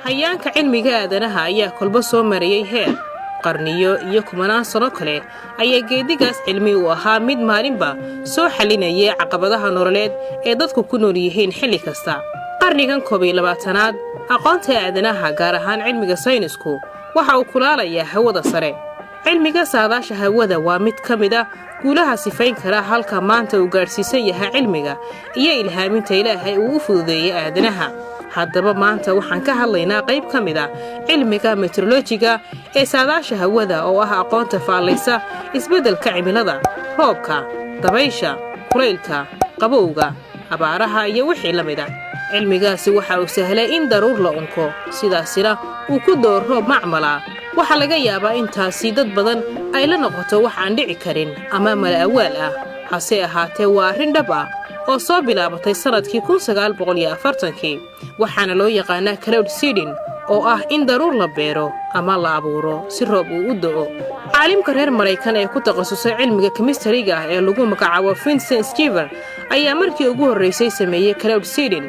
hayaanka cilmiga aadanaha ayaa kolba soo marayay heer qarniyo iyo kumanaan sano kale ayaa geedigaas cilmi u ahaa mid maalinba soo xalinayay caqabadaha nololeed ee dadku ku nool yihiin xilli kasta. qarnigan 12aad aqoonta aadanaha gaar ahaan cilmiga saynisku waxa uu kulaalayaa hawada sare. cilmiga saadaasha hawada waa mid ka mid ah guulaha sifayn kara halka maanta uu gaarsiisan yahay cilmiga iyo ilhaaminta Ilaahay uu u fududeeyay aadanaha. haddaba maanta waxaan ka hadlaynaa qayb ka mid ah cilmiga meteorologiga ee saadaasha hawada oo ah aqoonta faalaysa isbeddelka cimilada, roobka, dabaysha, kulaylka, qabowga, abaaraha iyo wixii la mid ah. cilmigaasi waxa uu sahlay in daruur la unko, sidaasina uu ku doo roob macmala. waxa laga yaabaa intaasi dad badan ay la noqoto wax aan dhici karin ama malaawaal ah, hase ahaatee waa arrin dhab ah oo soo bilaabatay sanadkii 1940 waxaana loo yaqaanaa cloud seeding oo ah in daruur la beero ama la abuuro si roob uu u da'o. caalimka reer Mareykan ee ku takhasusay cilmiga chemistry-ga ee lagu magacaabo Vincent Schiver ayaa markii ugu horeysay sameeyay cloud seeding.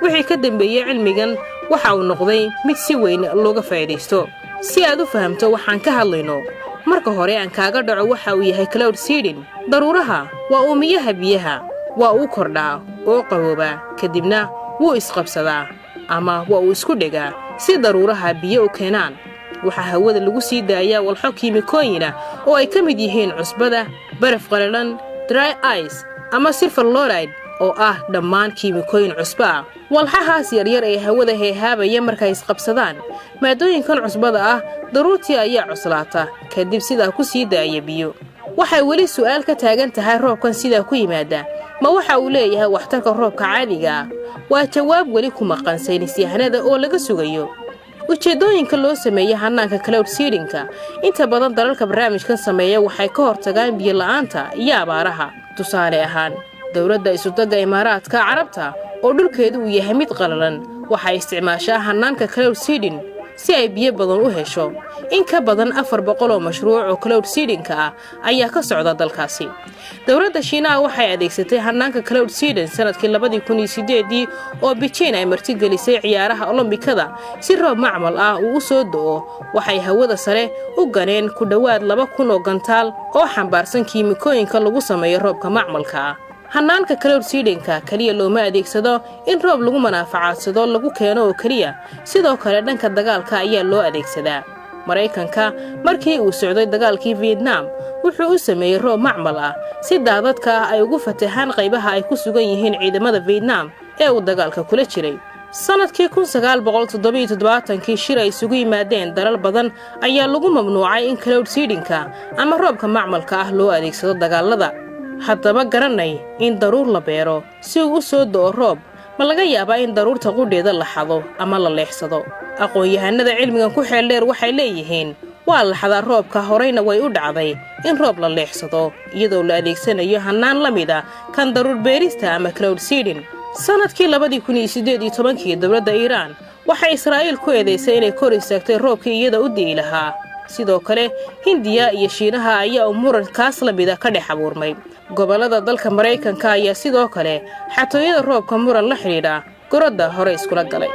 wixii ka dambeeyay cilmigan waxa uu noqday mid si weyn looga faa'iideysto. si aad u fahamto waxaan ka hadlayno, marka hore aan kaaga dhaco waxa uu yahay cloud seeding. daruuraha waa uumiyaha biyaha, waa uu kordhaa oo qabooba kadibna wuu isqabsadaa ama waa uu isku dhigaa si daruuraha biyo u keenaan. waxa hawada lagu sii daayaa walxo kiimikooyin ah oo ay ka mid yihiin cusbada, baraf qalalan, dry ice ama silver chloride oo ah dhammaan kiimikooyin cusbo ah. walxahaas yaryar ee hawada heehaabaya markay isqabsadaan maadooyinkan cusbada ah, daruurtii ayaa cuslaata kadib sidaa ku sii daaya biyo. waxay weli su'aal ka taagan tahay roobkan sidaa ku yimaada ma waxa uu leeyahay waxtarka roobka caadiga ah? waa jawaab weli ku maqan saynisyahanada oo laga sugayo. ujeedooyinka loo sameeyay hanaanka cloud seeding-ka inta badan dalalka barnaamijkan sameeya waxay ka hortagaan biyo la'aanta iyo abaaraha. tusaale ahaan, dawladda isutaga Imaaraadka Carabta oo dhulkeedu uu yahay mid qalalan waxay isticmaashaa hanaanka cloud seeding si ay biyo badan u hesho. in ka badan 400 oo mashruuc oo cloud seeding-ka ah ayaa ka socda dalkaasi. dawladda Shiinaha waxay adeegsatay hanaanka cloud seeding sanadkii 2008 oo Beijing ay martigelisay ciyaaraha Olombikada si roob macmal ah uu soo da'o. waxay hawada sare u ganeen ku dhawaad 2,000 oo gantaal oo xambaarsan kiimikooyinka lagu sameeyo roobka macmalka ah. hanaanka cloud seeding-ka kaliya looma adeegsado in roob lagu manaafacadsado lagu keeno oo kaliya, sidoo kale dhanka dagaalka ayaa loo adeegsadaa. Mareykanka markii uu socday dagaalkii Vietnam wuxuu u sameeyay roob macmal ah si daadadka ay ugu fatahaan qaybaha ay ku sugan yihiin ciidamada Vietnam ee uu dagaalka kula jiray. sanadkii 1977 shir ay isugu yimaadeen dalal badan ayaa lagu mamnuucay in cloud seeding-ka ama roobka macmalka ah loo adeegsado dagaalada. haddaba garanay in daruur la beero si uu u soo da'o roob, ma laga yaabaa in daruurta qudheeda la xado ama la leexsado? aqoon-yahanada cilmigan ku xeel dheer waxay leeyihiin waa la xadaa roobka, horeyna way u dhacday in roob la leexsado iyadoo la adeegsanayo hanaan la mid ah kan daruur beerista ama cloud seeding. sanadkii 2018 dawladda Iiraan waxay Israa'iil ku eedeysay inay kor istaagtay roobkii iyada u di'i lahaa. sidoo kale Hindiya iyo Shiinaha ayaa murankaas la mid ah ka dhex abuurmay. gobolada dalka Mareykanka ayaa sidoo kale xatooyada roobka muran la xiriira gorodda hore iskula galay.